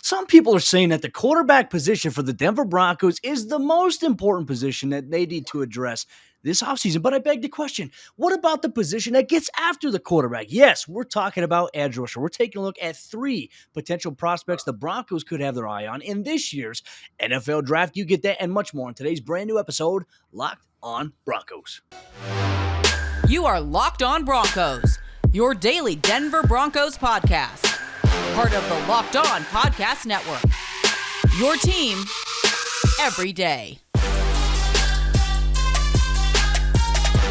Some people are saying that the quarterback position for the Denver Broncos is the most important position that they need to address this offseason. But I beg the question, what about the position that gets after the quarterback? Yes, we're talking about edge rusher. We're taking a look at three potential prospects the Broncos could have their eye on in this year's NFL draft. You get that and much more in today's brand new episode, Locked on Broncos. You are Locked on Broncos, your daily Denver Broncos podcast. Part of the Locked On Podcast Network. Your team every day.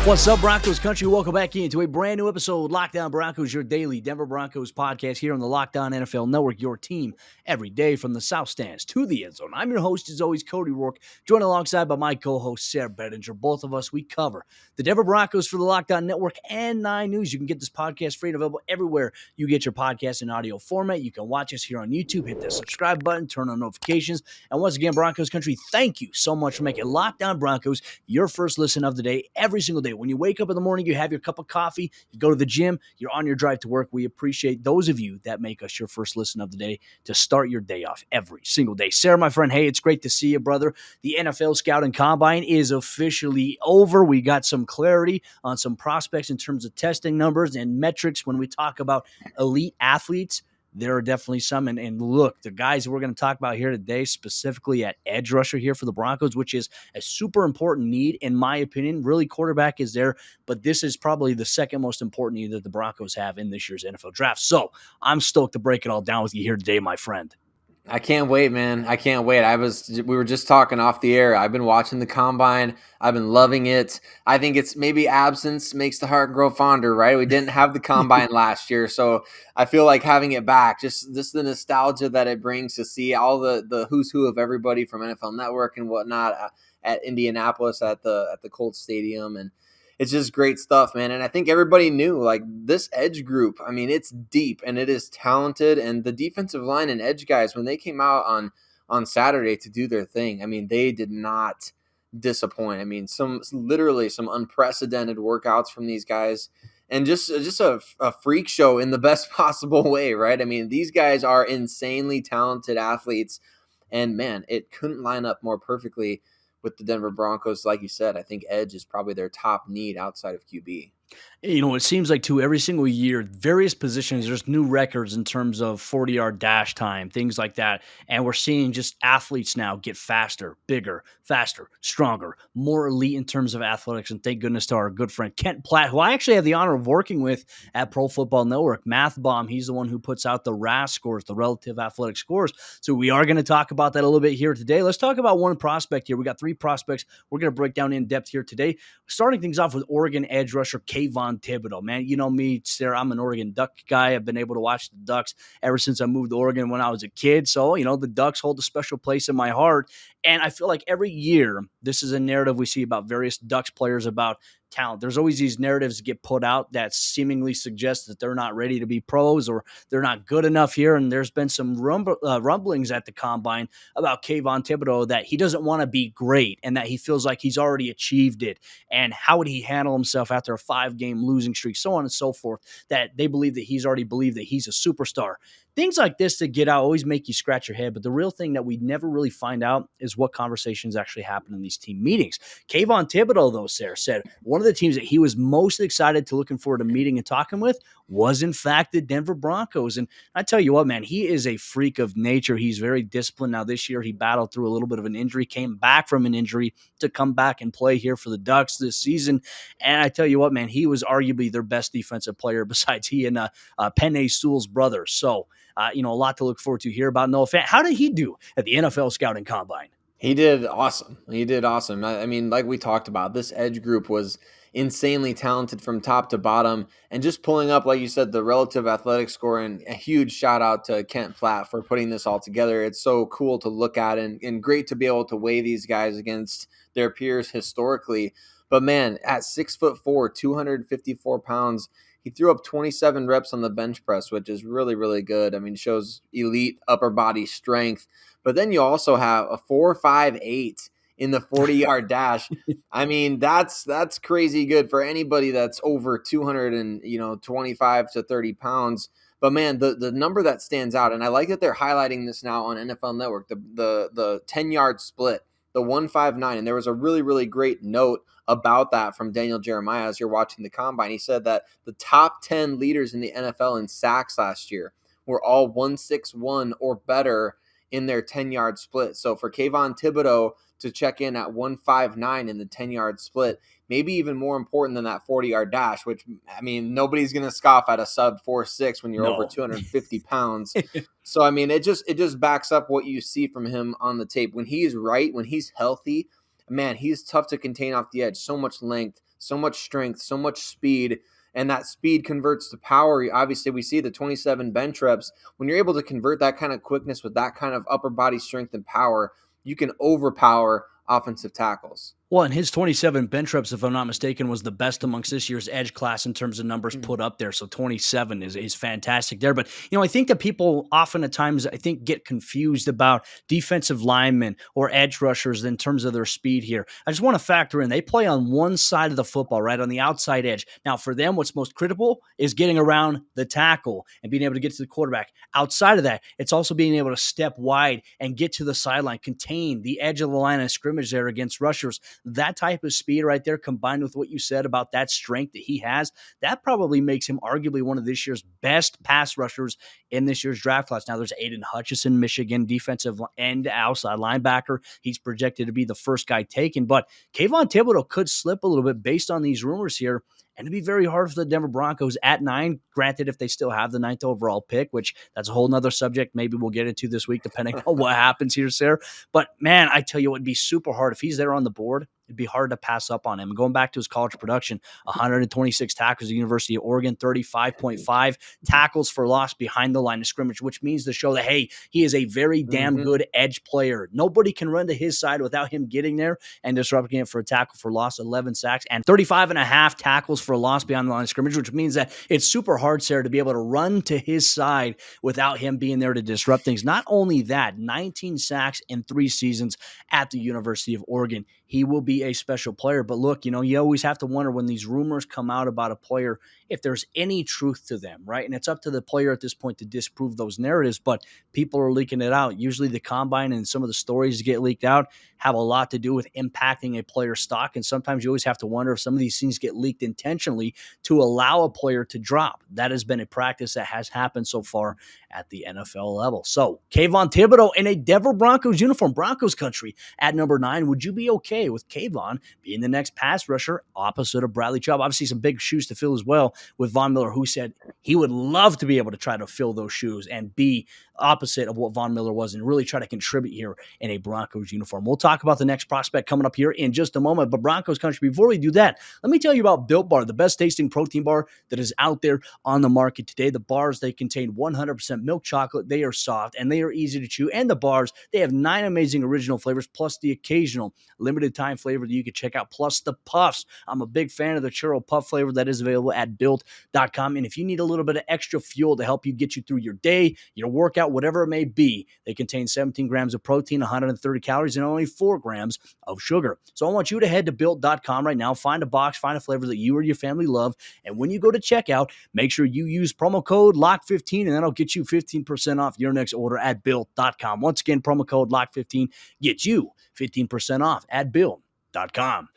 What's up, Broncos country? Welcome back into a brand new episode of Locked On Broncos, your daily Denver Broncos podcast here on the Locked On NFL Network, your team every day from the South Stands to the end zone. I'm your host, as always, Cody Roark, joined alongside by my co-host, Sayre Bedinger. Both of us, we cover the Denver Broncos for the Locked On Network and 9 News. You can get this podcast free and available everywhere you get your podcast in audio format. You can watch us here on YouTube, hit the subscribe button, turn on notifications. And once again, Broncos country, thank you so much for making Locked On Broncos your first listen of the day every single day. When you wake up in the morning, you have your cup of coffee, you go to the gym, you're on your drive to work. We appreciate those of you that make us your first listen of the day to start your day off every single day. Sayre, my friend, hey, it's great to see you, brother. The NFL Scouting Combine is officially over. We got some clarity on some prospects in terms of testing numbers and metrics. When we talk about elite athletes, there are definitely some. And look, the guys that we're going to talk about here today, specifically at edge rusher here for the Broncos, which is a super important need, in my opinion. Really, quarterback is there, but this is probably the second most important need that the Broncos have in this year's NFL draft. So I'm stoked to break it all down with you here today, my friend. I can't wait, man. I can't wait. We were just talking off the air. I've been watching the combine. I've been loving it. I think it's maybe absence makes the heart grow fonder, right? We didn't have the combine last year, so I feel like having it back, just the nostalgia that it brings to see all the who's who of everybody from NFL Network and whatnot at Indianapolis at the Colts Stadium, and it's just great stuff, man. And I think everybody knew, like, this edge group, I mean, it's deep and it is talented. And the defensive line and edge guys, when they came out on Saturday to do their thing, I mean, they did not disappoint. I mean, literally some unprecedented workouts from these guys, and just a freak show in the best possible way, right? I mean, these guys are insanely talented athletes, and man, it couldn't line up more perfectly with the Denver Broncos. Like you said, I think edge is probably their top need outside of QB. You know, it seems like, too, every single year, various positions, there's new records in terms of 40-yard dash time, things like that. And we're seeing just athletes now get faster, bigger, faster, stronger, more elite in terms of athletics. And thank goodness to our good friend Kent Platt, who I actually have the honor of working with at Pro Football Network. Math Bomb, he's the one who puts out the RAS scores, the relative athletic scores. So we are going to talk about that a little bit here today. Let's talk about one prospect here. We got 3 prospects we're going to break down in depth here today. Starting things off with Oregon edge rusher Kayvon Thibodeaux. Man, you know me, Sayre, I'm an Oregon Duck guy. I've been able to watch the Ducks ever since I moved to Oregon when I was a kid. So, you know, the Ducks hold a special place in my heart. And I feel like every year, this is a narrative we see about various Ducks players about talent. There's always these narratives that get put out that seemingly suggest that they're not ready to be pros or they're not good enough here. And there's been some rumblings at the combine about Kayvon Thibodeaux that he doesn't want to be great and that he feels like he's already achieved it. And how would he handle himself after a 5-game losing streak, so on and so forth, that they believe that he's already believed that he's a superstar. Things like this that get out always make you scratch your head, but the real thing that we never really find out is what conversations actually happen in these team meetings. Kayvon Thibodeaux, though, Sayre, said one of the teams that he was most excited to looking forward to meeting and talking with was, in fact, the Denver Broncos. And I tell you what, man, he is a freak of nature. He's very disciplined. Now, this year he battled through a little bit of an injury, came back from an injury to come back and play here for the Ducks this season. And I tell you what, man, he was arguably their best defensive player besides he and Penei Sewell's brother. So, you know, a lot to look forward to here about Noah Fant. How did he do at the NFL Scouting Combine? He did awesome. I mean, like we talked about, this edge group was insanely talented from top to bottom. And just pulling up, like you said, the relative athletic score, and a huge shout out to Kent Platt for putting this all together. It's so cool to look at and great to be able to weigh these guys against their peers historically. But man, at 6'4", 254 pounds, he threw up 27 reps on the bench press, which is really, really good. I mean, it shows elite upper body strength. But then you also have a 4.58 in the 40-yard dash. I mean, that's crazy good for anybody that's over 225 to 30 pounds. But man, the number that stands out, and I like that they're highlighting this now on NFL Network, the 10-yard split, the 159. And there was a really, really great note about that from Daniel Jeremiah as you're watching the combine. He said that the top 10 leaders in the NFL in sacks last year were all 161 or better in their 10-yard split. So for Kayvon Thibodeaux to check in at 159 in the 10-yard split, maybe even more important than that 40-yard dash, which, I mean, nobody's going to scoff at a sub 4.6 when you're over 250 pounds. So, I mean, it just backs up what you see from him on the tape. When he's right, when he's healthy, man, he's tough to contain off the edge. So much length, so much strength, so much speed, and that speed converts to power. Obviously, we see the 27 bench reps. When you're able to convert that kind of quickness with that kind of upper body strength and power, you can overpower offensive tackles. Well, and his 27 bench reps, if I'm not mistaken, was the best amongst this year's edge class in terms of numbers put up there. So 27 is fantastic there. But, I think that people often at times, I think, get confused about defensive linemen or edge rushers in terms of their speed here. I just want to factor in, they play on one side of the football, right, on the outside edge. Now, for them, what's most critical is getting around the tackle and being able to get to the quarterback. Outside of that, it's also being able to step wide and get to the sideline, contain the edge of the line of scrimmage there against rushers. That type of speed right there, combined with what you said about that strength that he has, that probably makes him arguably one of this year's best pass rushers in this year's draft class. Now, there's Aiden Hutchinson, Michigan defensive end outside linebacker. He's projected to be the first guy taken, but Kayvon Thibodeaux could slip a little bit based on these rumors here. And it'd be very hard for the Denver Broncos at 9, granted, if they still have the 9th overall pick, which that's a whole nother subject maybe we'll get into this week, depending on what happens here, Sayre. But, man, I tell you what, it'd be super hard. If he's there on the board, it'd be hard to pass up on him. Going back to his college production, 126 tackles at the University of Oregon, 35.5 tackles for loss behind the line of scrimmage, which means to show that, hey, he is a very damn good edge player. Nobody can run to his side without him getting there and disrupting it for a tackle for loss, 11 sacks, and 35.5 tackles for a loss behind the line of scrimmage, which means that it's super hard, Sayre, to be able to run to his side without him being there to disrupt things. Not only that, 19 sacks in 3 seasons at the University of Oregon. He will be a special player. But look, you always have to wonder when these rumors come out about a player, if there's any truth to them, right? And it's up to the player at this point to disprove those narratives, but people are leaking it out. Usually the combine and some of the stories that get leaked out have a lot to do with impacting a player's stock. And sometimes you always have to wonder if some of these things get leaked intentionally to allow a player to drop. That has been a practice that has happened so far at the NFL level. So Kayvon Thibodeaux in a Denver Broncos uniform, Broncos country at number 9. Would you be okay with Kayvon being the next pass rusher opposite of Bradley Chubb? Obviously some big shoes to fill as well with Von Miller, who said he would love to be able to try to fill those shoes and be opposite of what Von Miller was and really try to contribute here in a Broncos uniform. We'll talk about the next prospect coming up here in just a moment, but Broncos country, before we do that, let me tell you about Built Bar, the best tasting protein bar that is out there on the market today. The bars, they contain 100% milk chocolate. They are soft and they are easy to chew. And the bars, they have 9 amazing original flavors, plus the occasional limited time flavor that you can check out, plus the puffs. I'm a big fan of the churro puff flavor that is available at built.com. And if you need a little bit of extra fuel to help you get you through your day, your workout, whatever it may be, they contain 17 grams of protein, 130 calories, and only 4 grams of sugar. So I want you to head to built.com right now, find a box, find a flavor that you or your family love. And when you go to checkout, make sure you use promo code LOCK15, and that'll get you 15% off your next order at built.com. Once again, promo code LOCK15 gets you 15% off at built.com.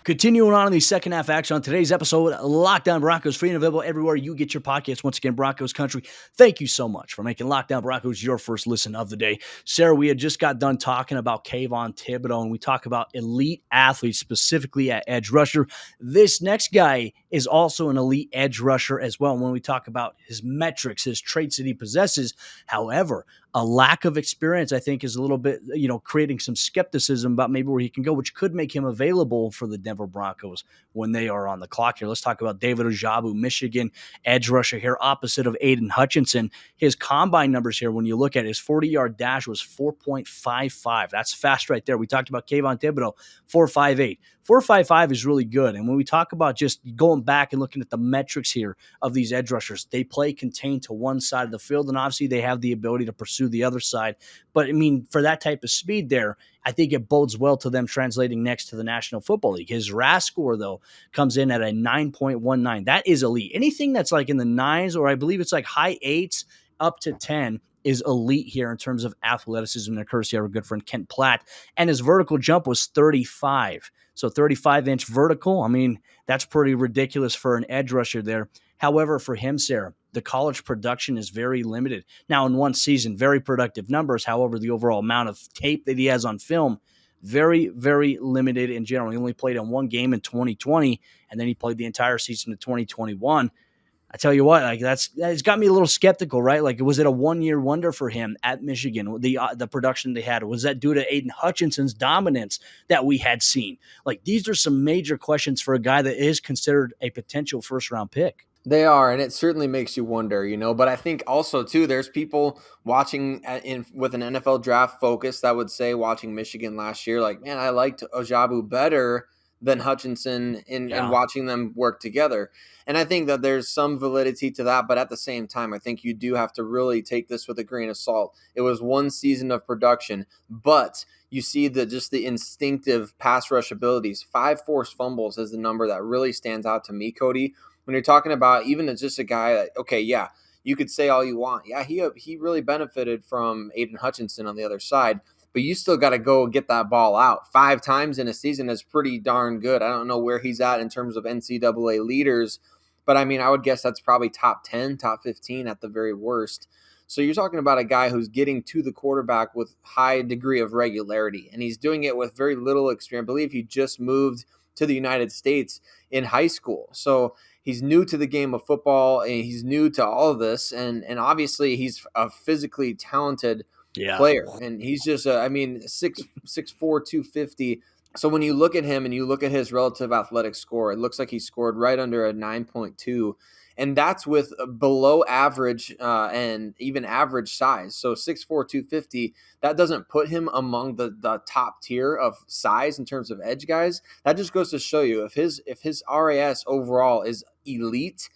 Continuing on in the second half action on today's episode, Lockdown Broncos, free and available everywhere you get your podcasts. Once again, Broncos country, thank you so much for making Lockdown Broncos your first listen of the day. Sayre, we had just got done talking about Kayvon Thibodeaux, and we talk about elite athletes, specifically at edge rusher. This next guy is also an elite edge rusher as well. When we talk about his metrics, his traits that he possesses, however, a lack of experience, I think, is a little bit, creating some skepticism about maybe where he can go, which could make him available for the Denver Broncos when they are on the clock here. Let's talk about David Ojabo, Michigan edge rusher here, opposite of Aiden Hutchinson. His combine numbers here, when you look at it, his 40-yard dash was 4.55. That's fast right there. We talked about Kayvon Thibodeaux, 4.58. 4.55 is really good. And when we talk about just going back and looking at the metrics here of these edge rushers, they play contained to one side of the field, and obviously they have the ability to pursue to the other side. But I mean, for that type of speed there, I think it bodes well to them translating next to the National Football League. His RAS score, though, comes in at a 9.19. That is elite. Anything that's like in the nines, or I believe it's like high eights up to 10, is elite here in terms of athleticism. And courtesy of our good friend Kent Platt. And his vertical jump was 35. So 35-inch vertical. I mean, that's pretty ridiculous for an edge rusher there. However, for him, Sayre, the college production is very limited. Now, in one season, very productive numbers. However, the overall amount of tape that he has on film, very, very limited in general. He only played in one game in 2020, and then he played the entire season in 2021. I tell you what, like that's got me a little skeptical, right? Like, was it a one-year wonder for him at Michigan? The production they had, was that due to Aiden Hutchinson's dominance that we had seen? Like, these are some major questions for a guy that is considered a potential first-round pick. They are, and it certainly makes you wonder. But I think also too, there's people watching with an NFL draft focus that would say, watching Michigan last year, like, man, I liked Ojabo better than Hutchinson in watching them work together. And I think that there's some validity to that, but at the same time, I think you do have to really take this with a grain of salt. It was one season of production, but you see the instinctive pass rush abilities. 5 forced fumbles is the number that really stands out to me, Cody. When you're talking about even as just a guy that, okay, yeah, you could say all you want. Yeah, he really benefited from Aiden Hutchinson on the other side, but you still got to go get that ball out. 5 times in a season is pretty darn good. I don't know where he's at in terms of NCAA leaders, but I mean, I would guess that's probably top 10, top 15 at the very worst. So you're talking about a guy who's getting to the quarterback with high degree of regularity, and he's doing it with very little experience. I believe he just moved to the United States in high school. So he's new to the game of football, and he's new to all of this. And obviously he's a physically talented player. And he's just, 6'4", 250. So when you look at him and you look at his relative athletic score, it looks like he scored right under a 9.2. And that's with below average and even average size. So 6'4", 250, that doesn't put him among the top tier of size in terms of edge guys. That just goes to show you if his RAS overall is elite,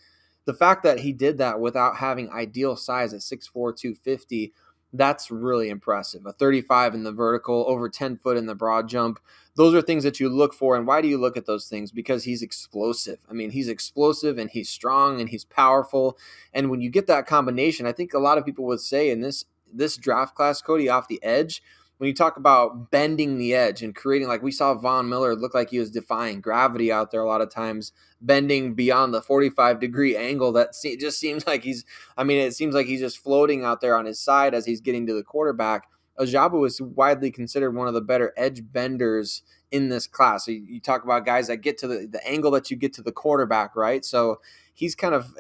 the fact that he did that without having ideal size at 6'4", 250, that's really impressive. A 35 in the vertical, over 10 foot in the broad jump. Those are things that you look for. And why do you look at those things? Because he's explosive. I mean, he's explosive and he's strong and he's powerful. And when you get that combination, I think a lot of people would say in this draft class, Cody, off the edge, when you talk about bending the edge and creating, like we saw Von Miller look like he was defying gravity out there a lot of times, bending beyond the 45-degree angle that just seems like it seems like he's just floating out there on his side as he's getting to the quarterback. Ojabo is widely considered one of the better edge benders in this class. So you talk about guys that get to the angle that you get to the quarterback, right? So he's kind of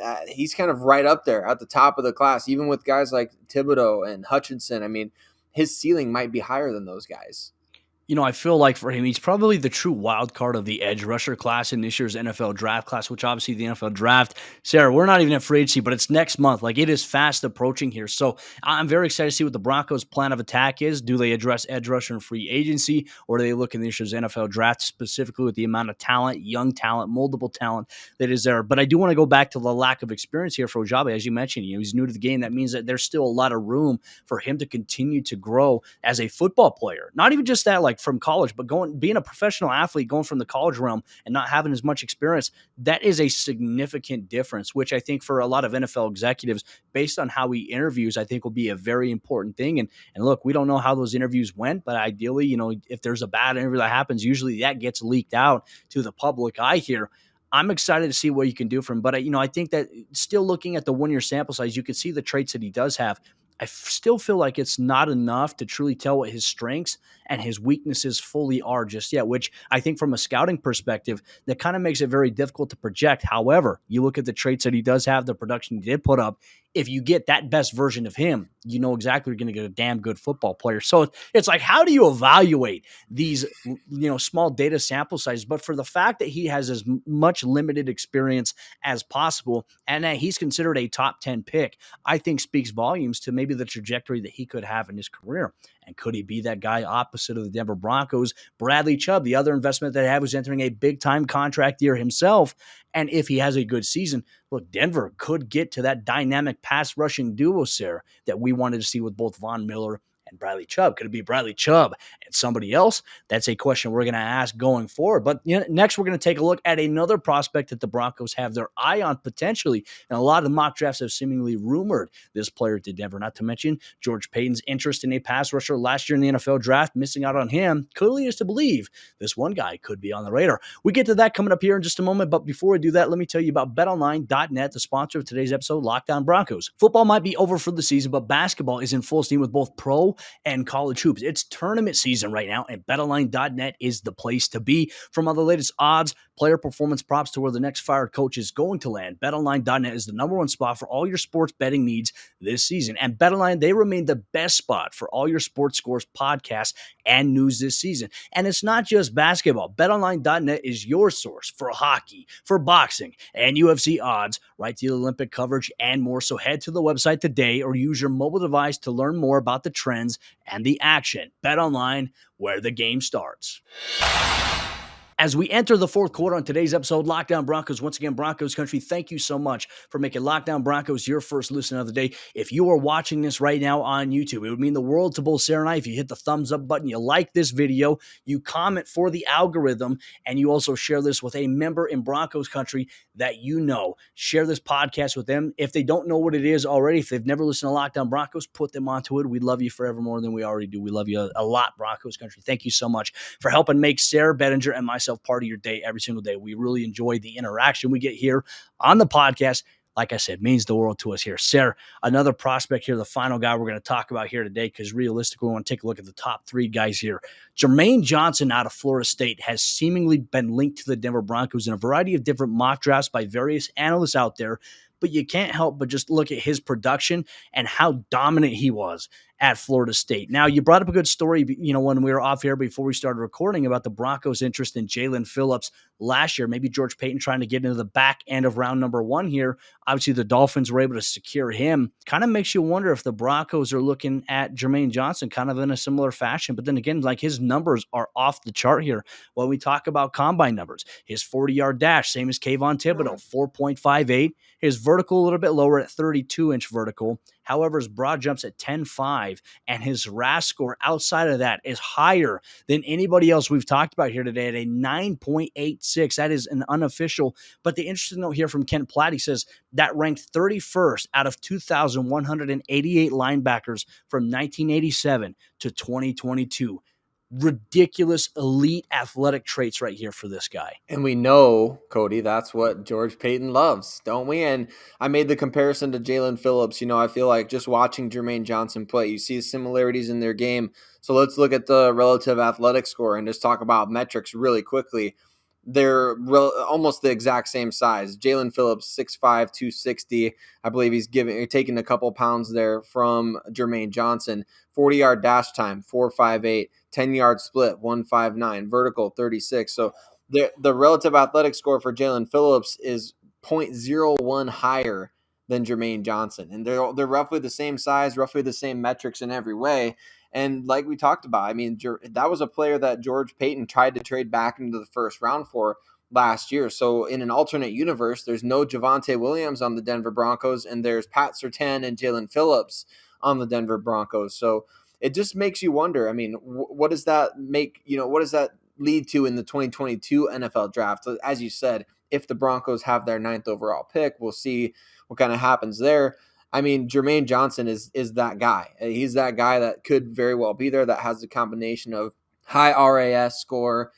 right up there at the top of the class, even with guys like Thibodeaux and Hutchinson. I mean, his ceiling might be higher than those guys. I feel like for him, he's probably the true wild card of the edge rusher class in this year's NFL draft class, which obviously the NFL draft, Sayre, we're not even at free agency, but it's next month. Like, it is fast approaching here. So I'm very excited to see what the Broncos' plan of attack is. Do they address edge rusher in free agency, or do they look in this year's NFL draft specifically with the amount of talent, young talent, multiple talent that is there? But I do want to go back to the lack of experience here for Ojabo. As you mentioned, he's new to the game. That means that there's still a lot of room for him to continue to grow as a football player. Not even just that, like, from college, but being a professional athlete, going from the college realm and not having as much experience, that is a significant difference, which I think for a lot of NFL executives, based on how he interviews, I think will be a very important thing. And look, we don't know how those interviews went, but ideally, if there's a bad interview that happens, usually that gets leaked out to the public eye here. I'm excited to see what you can do for him. But I think that still looking at the 1-year sample size, you can see the traits that he does have. I still feel like it's not enough to truly tell what his strengths and his weaknesses fully are just yet, which I think from a scouting perspective, that kind of makes it very difficult to project. However, you look at the traits that he does have, the production he did put up. If you get that best version of him, you know exactly you're going to get a damn good football player. So it's like, how do you evaluate these, small data sample sizes? But for the fact that he has as much limited experience as possible and that he's considered a top 10 pick, I think speaks volumes to maybe the trajectory that he could have in his career. And could he be that guy opposite of the Denver Broncos? Bradley Chubb, the other investment that I have, was entering a big-time contract year himself. And if he has a good season, look, Denver could get to that dynamic pass rushing duo, Sayre, that we wanted to see with both Von Miller and Bradley Chubb. Could it be Bradley Chubb and somebody else? That's a question we're going to ask going forward. But next, we're going to take a look at another prospect that the Broncos have their eye on potentially. And a lot of the mock drafts have seemingly rumored this player to Denver, not to mention George Paton's interest in a pass rusher last year in the NFL draft. Missing out on him could lead us to believe this one guy could be on the radar. We get to that coming up here in just a moment. But before we do that, let me tell you about BetOnline.net, the sponsor of today's episode, Locked On Broncos. Football might be over for the season, but basketball is in full steam with both pro and college hoops. It's tournament season right now, and BetOnline.net is the place to be. From all the latest odds, player performance props to where the next fired coach is going to land, BetOnline.net is the number one spot for all your sports betting needs this season. And BetOnline, they remain the best spot for all your sports scores, podcasts, and news this season. And it's not just basketball. BetOnline.net is your source for hockey, for boxing, and UFC odds, right to the Olympic coverage, and more. So head to the website today or use your mobile device to learn more about the trends and the action. BetOnline, where the game starts. As we enter the fourth quarter on today's episode, Locked On Broncos, once again, Broncos country, thank you so much for making Locked On Broncos your first listen of the day. If you are watching this right now on YouTube, it would mean the world to both Sayre and I if you hit the thumbs up button, you like this video, you comment for the algorithm, and you also share this with a member in Broncos country that you know. Share this podcast with them. If they don't know what it is already, if they've never listened to Locked On Broncos, put them onto it. We love you forever more than we already do. We love you a lot, Broncos country. Thank you so much for helping make Sayre, Bedinger, and myself part of your day every single day. We really enjoy the interaction we get here on the podcast. Like I said, means the world to us here. Sayre, another prospect here, the final guy we're going to talk about here today, because realistically, we want to take a look at the top three guys here. Jermaine Johnson out of Florida State has seemingly been linked to the Denver Broncos in a variety of different mock drafts by various analysts out there, but you can't help but just look at his production and how dominant he was at Florida State. Now, you brought up a good story, when we were off here before we started recording about the Broncos' interest in Jaelan Phillips last year. Maybe George Paton trying to get into the back end of round number one here. Obviously, the Dolphins were able to secure him. Kind of makes you wonder if the Broncos are looking at Jermaine Johnson kind of in a similar fashion. But then again, like his numbers are off the chart here when we talk about combine numbers. His 40-yard dash, same as Kayvon Thibodeaux, 4.58. His vertical a little bit lower at 32-inch vertical. However, his broad jumps at 10.5, and his RAS score outside of that is higher than anybody else we've talked about here today at a 9.86. That is an unofficial. But the interesting note here from Kent Platt, he says that ranked 31st out of 2,188 linebackers from 1987 to 2022. Ridiculous elite athletic traits right here for this guy. And we know, Cody, that's what George Paton loves, don't we? And I made the comparison to Jaelan Phillips. I feel like just watching Jermaine Johnson play, you see similarities in their game. So let's look at the relative athletic score and just talk about metrics really quickly. They're almost the exact same size. Jaelan Phillips, 6'5", 260. I believe he's taking a couple pounds there from Jermaine Johnson. 40-yard dash time, 4.58. 10-yard split, 1.59. Vertical, 36. So the relative athletic score for Jaelan Phillips is 0.01 higher than Jermaine Johnson. And they're roughly the same size, roughly the same metrics in every way. And like we talked about, that was a player that George Paton tried to trade back into the first round for last year. So in an alternate universe, there's no Javonte Williams on the Denver Broncos, and there's Pat Surtain and Jaelan Phillips on the Denver Broncos. So it just makes you wonder, what does that make, what does that lead to in the 2022 NFL draft? So as you said, if the Broncos have their 9th overall pick, we'll see what kind of happens there. Jermaine Johnson is that guy. He's that guy that could very well be there, that has the combination of high RAS score,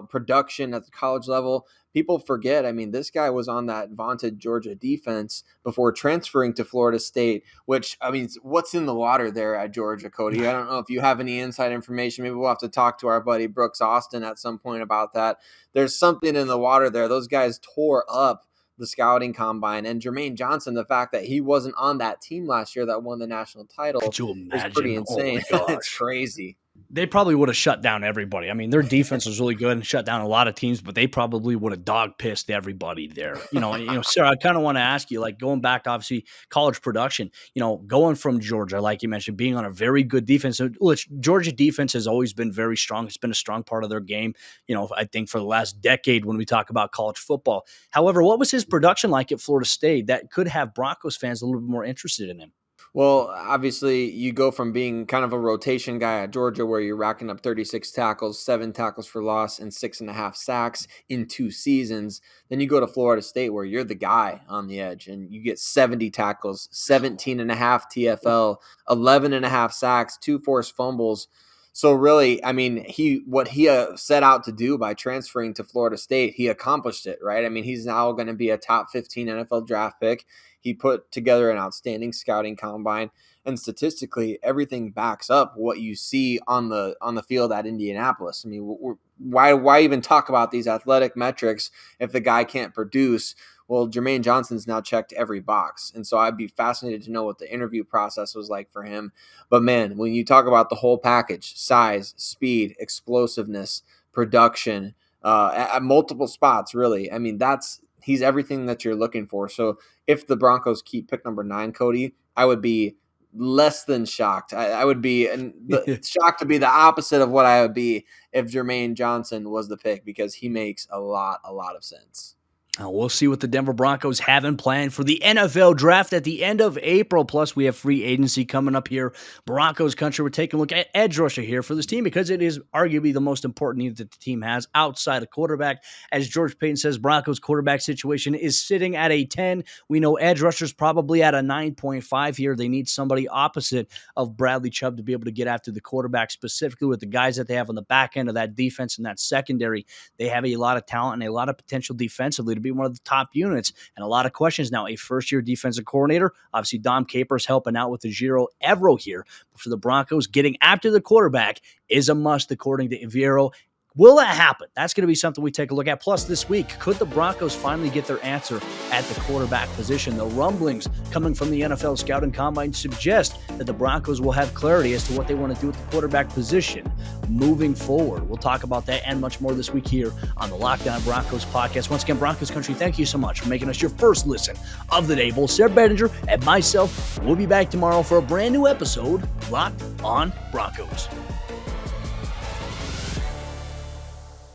production at the college level. People forget, this guy was on that vaunted Georgia defense before transferring to Florida State, which, what's in the water there at Georgia, Cody? I don't know if you have any inside information. Maybe we'll have to talk to our buddy Brooks Austin at some point about that. There's something in the water there. Those guys tore up the scouting combine, and Jermaine Johnson, the fact that he wasn't on that team last year that won the national title Could you imagine? is pretty insane. Oh my gosh. It's crazy. They probably would have shut down everybody. I mean, their defense was really good and shut down a lot of teams, but they probably would have dog pissed everybody there. Sarah, I kind of want to ask you, like going back to obviously college production, going from Georgia, like you mentioned, being on a very good defense. So, which Georgia defense has always been very strong. It's been a strong part of their game, I think for the last decade when we talk about college football. However, what was his production like at Florida State that could have Broncos fans a little bit more interested in him? Well, obviously, you go from being kind of a rotation guy at Georgia where you're racking up 36 tackles, 7 tackles for loss, and 6.5 sacks in 2 seasons. Then you go to Florida State where you're the guy on the edge and you get 70 tackles, 17.5 TFL, 11.5 sacks, 2 forced fumbles. So really, I mean, what he set out to do by transferring to Florida State, he accomplished it, right? I mean, he's now going to be a top 15 NFL draft pick. He put together an outstanding scouting combine, and statistically, everything backs up what you see on the field at Indianapolis. I mean, why even talk about these athletic metrics if the guy can't produce? Well, Jermaine Johnson's now checked every box, and so I'd be fascinated to know what the interview process was like for him. But man, when you talk about the whole package, size, speed, explosiveness, production, at multiple spots, really, I mean, he's everything that you're looking for. So if the Broncos keep pick number 9, Cody, I would be less than shocked. I would be shocked to be the opposite of what I would be if Jermaine Johnson was the pick, because he makes a lot of sense. We'll see what the Denver Broncos have in plan for the NFL draft at the end of April. Plus, we have free agency coming up here. Broncos country, we're taking a look at edge rusher here for this team because it is arguably the most important need that the team has outside of quarterback. As George Paton says, Broncos quarterback situation is sitting at a 10. We know edge rushers probably at a 9.5 here. They need somebody opposite of Bradley Chubb to be able to get after the quarterback, specifically with the guys that they have on the back end of that defense and that secondary. They have a lot of talent and a lot of potential defensively to be one of the top units, and a lot of questions now. A first-year defensive coordinator, obviously Dom Capers helping out with the Giro Evero here. But for the Broncos, getting after the quarterback is a must, according to Evero. Will that happen? That's going to be something we take a look at. Plus, this week, could the Broncos finally get their answer at the quarterback position? The rumblings coming from the NFL Scouting Combine suggest that the Broncos will have clarity as to what they want to do at the quarterback position moving forward. We'll talk about that and much more this week here on the Locked On Broncos podcast. Once again, Broncos Country, thank you so much for making us your first listen of the day. Both Sayre Bedinger and myself will be back tomorrow for a brand new episode, Locked On Broncos.